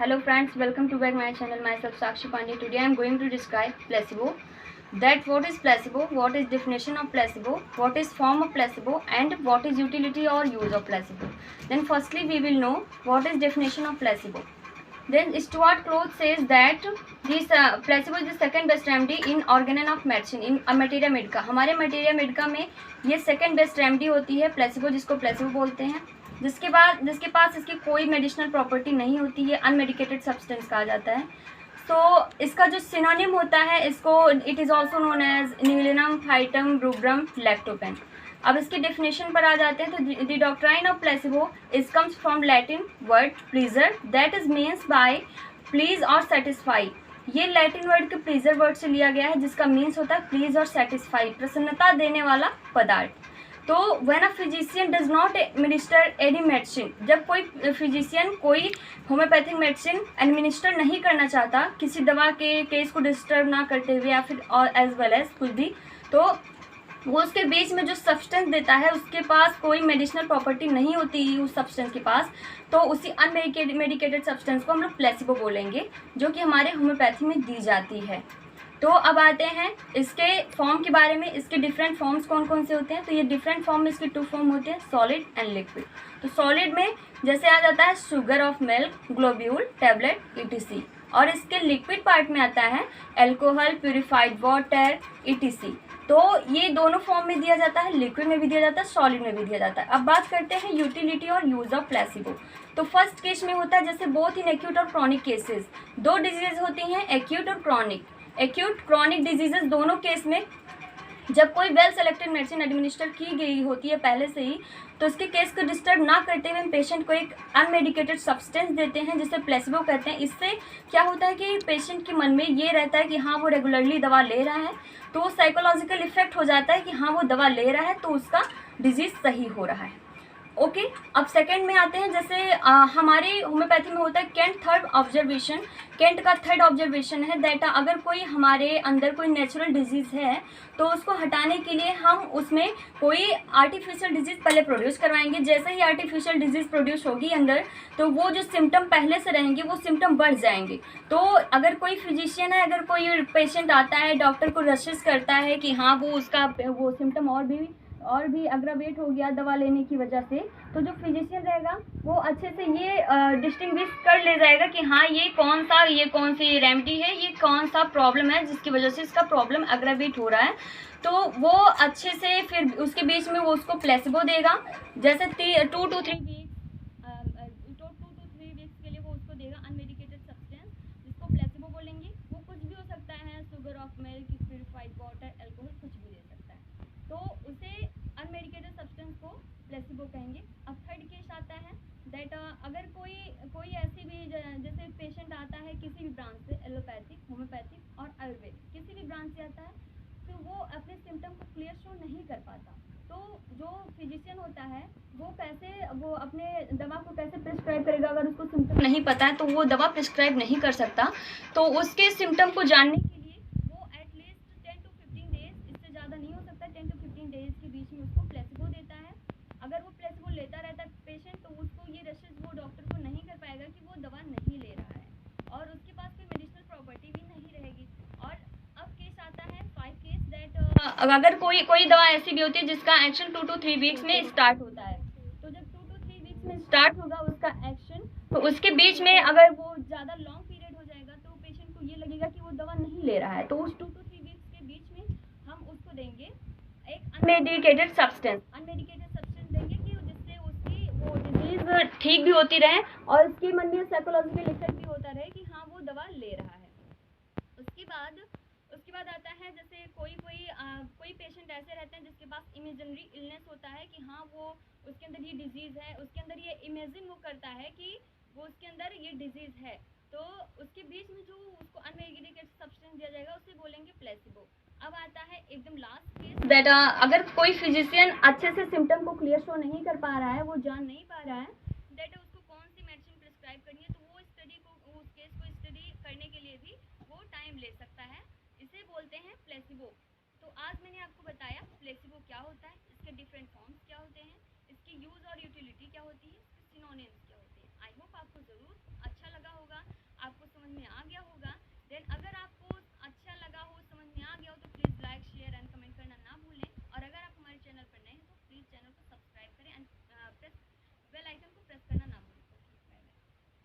Hello friends, welcome to back my channel. Myself Sakshi Pandey. Today I am going to describe placebo. That what is placebo, what is definition of placebo, what is form of placebo, and what is utility or use of placebo. Then firstly we will know what is definition of placebo. Then Stuart Cloth says that this placebo is the second best remedy in organon of medicine in materia medica. हमारे materia medica में ये second best remedy होती है placebo, जिसको placebo बोलते हैं, जिसके पास इसकी कोई मेडिसिनल प्रॉपर्टी नहीं होती है, अनमेडिकेटेड सब्सटेंस कहा जाता है. तो इसका जो सिनोनिम होता है, इसको it is also known as निविलिनम, फाइटम, रूब्रम, लैक्टोपेन. अब इसकी डेफिनेशन पर आ जाते हैं. तो the doctrine of placebo is comes from Latin word placere, that is means by please और सेटिस्फाई. ये लैटिन वर्ड के प्लीजर वर्ड से लिया गया है, जिसका मीन्स होता है प्लीज और सेटिस्फाई, प्रसन्नता देने वाला पदार्थ. तो when a physician does not administer any medicine, जब कोई फिजिशियन कोई होम्योपैथिक मेडिसिन एडमिनिस्टर नहीं करना चाहता, किसी दवा के केस को डिस्टर्ब ना करते हुए या फिर और एज वेल एज कुछ भी, तो वो उसके बीच में जो सब्सटेंस देता है उसके पास कोई मेडिसिनल प्रॉपर्टी नहीं होती उस सब्सटेंस के पास, तो उसी अनमेडिकेटेड सब्सटेंस को हम लोग प्लेसिबो बोलेंगे, जो कि हमारे होम्योपैथी में दी जाती है. तो अब आते हैं इसके फॉर्म के बारे में. इसके डिफरेंट फॉर्म्स कौन कौन से होते हैं. तो ये डिफरेंट फॉर्म में इसके 2 फॉर्म होते हैं, सॉलिड एंड लिक्विड. तो सॉलिड में जैसे आ जाता है sugar of milk, globule, tablet, ETC. और इसके लिक्विड पार्ट में आता है एल्कोहल, प्यूरिफाइड वाटर, ETC. तो ये दोनों फॉर्म में दिया जाता है, लिक्विड में भी दिया जाता है, सॉलिड में भी दिया जाता है. अब बात करते हैं यूटिलिटी और यूज ऑफ प्लेसिबो. तो फर्स्ट केस में होता है जैसे बोथ इन एक्यूट और क्रॉनिक केसेस. 2 डिजीज होती हैं, एक्यूट और क्रॉनिक. एक्यूट क्रॉनिक डिजीजेस दोनों केस में जब कोई वेल सेलेक्टेड मेडिसिन एडमिनिस्टर की गई होती है पहले से ही, तो इसके केस को डिस्टर्ब ना करते हुए हम पेशेंट को एक अनमेडिकेटेड सब्सटेंस देते हैं, जिसे प्लेसिबो कहते हैं. इससे क्या होता है कि पेशेंट के मन में ये रहता है कि हाँ वो रेगुलरली दवा ले रहा है, तो साइकोलॉजिकल इफेक्ट हो जाता है कि हाँ वो दवा ले रहा है तो उसका डिजीज़ सही हो रहा है. ओके. अब सेकंड में आते हैं. जैसे हमारे होम्योपैथी में होता है केंट थर्ड ऑब्जर्वेशन. केंट का थर्ड ऑब्जर्वेशन है दैट अगर कोई हमारे अंदर कोई नेचुरल डिजीज़ है तो उसको हटाने के लिए हम उसमें कोई आर्टिफिशियल डिजीज़ पहले प्रोड्यूस करवाएंगे. जैसे ही आर्टिफिशियल डिजीज़ प्रोड्यूस होगी अंदर, तो वो जो सिम्टम पहले से रहेंगे वो सिम्टम बढ़ जाएंगे. तो अगर कोई फिजिशियन है, अगर कोई पेशेंट आता है, डॉक्टर को रशेस करता है कि हाँ वो उसका वो सिम्टम और भी अग्रावेट हो गया दवा लेने की वजह से, तो जो फिजिशियन रहेगा वो अच्छे से ये डिस्टिंग्विश कर ले जाएगा कि हाँ ये कौन सी रेमेडी है, ये कौन सा प्रॉब्लम है जिसकी वजह से इसका प्रॉब्लम अग्रावेट हो रहा है. तो वो अच्छे से फिर उसके बीच में वो उसको प्लेसिबो देगा. जैसे 2 to 3 वीक्स के लिए वो उसको देगा अनमेडिकेटेड सब्सटेंस, जिसको प्लेसिबो बोलेंगे. वो कुछ भी हो सकता है, sugar of milk, purified water, alcohol, कुछ भी दे सकता है. तो उसे अनमेडिकेटेड सब्सटेंस को प्लेसिबो कहेंगे. अब थर्ड केस आता है दैट अगर कोई ऐसी भी जैसे पेशेंट आता है किसी भी ब्रांच से, एलोपैथिक, होम्योपैथिक और आयुर्वेदिक, किसी भी ब्रांच से आता है, तो वो अपने सिम्टम को क्लियर शो नहीं कर पाता. तो जो फिजिशियन होता है वो अपने दवा को कैसे प्रिस्क्राइब करेगा. अगर उसको सिम्टम नहीं पता है तो वो दवा प्रिस्क्राइब नहीं कर सकता. तो उसके सिम्टम को जानने के लिए वो एटलीस्ट 10 to 15 डेज, इससे ज़्यादा नहीं हो सकता, 10 to 15 डेज के बीच में उसको प्लेसिबो देता है. अगर वो प्लेसिबो लेता रहता है पेशेंट, तो उसको ये रशेस वो डॉक्टर को नहीं कर पाएगा कि वो दवा नहीं ले रहा है, और उसके पास कोई मेडिसिनल प्रॉपर्टी भी नहीं रहेगी. और अब केस आता है 5 केस दैट अगर कोई दवा ऐसी भी होती है जिसका एक्शन 2 to 3 वीक्स में स्टार्ट होता है. तो जब 2 to 3 वीक्स में स्टार्ट होगा उसका एक्शन, तो उसके बीच में अगर वो ज़्यादा लॉन्ग पीरियड हो जाएगा तो पेशेंट को ये लगेगा कि वो दवा नहीं ले रहा है. तो उस 2 to 3 वीक्स के बीच में हम उसको देंगे एक अनमेडिकेटेड सब्सटेंस देंगे कि जिससे उसकी वो डिजीज़ ठीक भी होती रहे और उसके मन में साइकोलॉजिकल इफेक्ट भी होता रहे कि हाँ वो दवा ले रहा है. उसके बाद आता है जैसे कोई पेशेंट ऐसे रहते हैं जिसके पास इमेजिनरी इलनेस होता है कि हाँ वो उसके अंदर ये डिजीज़ है, उसके अंदर ये इमेजिन वो करता है कि वो उसके अंदर ये डिजीज़ है. तो उसके बीच में जो उसको अनमेडिकेटेड सब्सटेंस दिया जाएगा उसे बोलेंगे प्लेसिबो. अब आता है एकदम लास्ट केस दैट अगर कोई फिजिशियन अच्छे से सिम्टम को क्लियर शो नहीं कर पा रहा है, वो जान नहीं पा रहा है दैट उसको कौन सी मेडिसिन प्रिस्क्राइब करनी है, तो वो उस केस को स्टडी करने के लिए भी वो टाइम ले सकता है. इसे बोलते हैं प्लेसिबो. तो आज मैंने आपको बताया प्लेसिबो क्या होता है, इसके डिफरेंट फॉर्म्स क्या होते हैं, इसकी यूज़ और यूटिलिटी क्या होती है, इसके सिनोनिम्स क्या होते हैं. आई होप आपको ज़रूर अच्छा लगा होगा. समझ में आ गया होगा।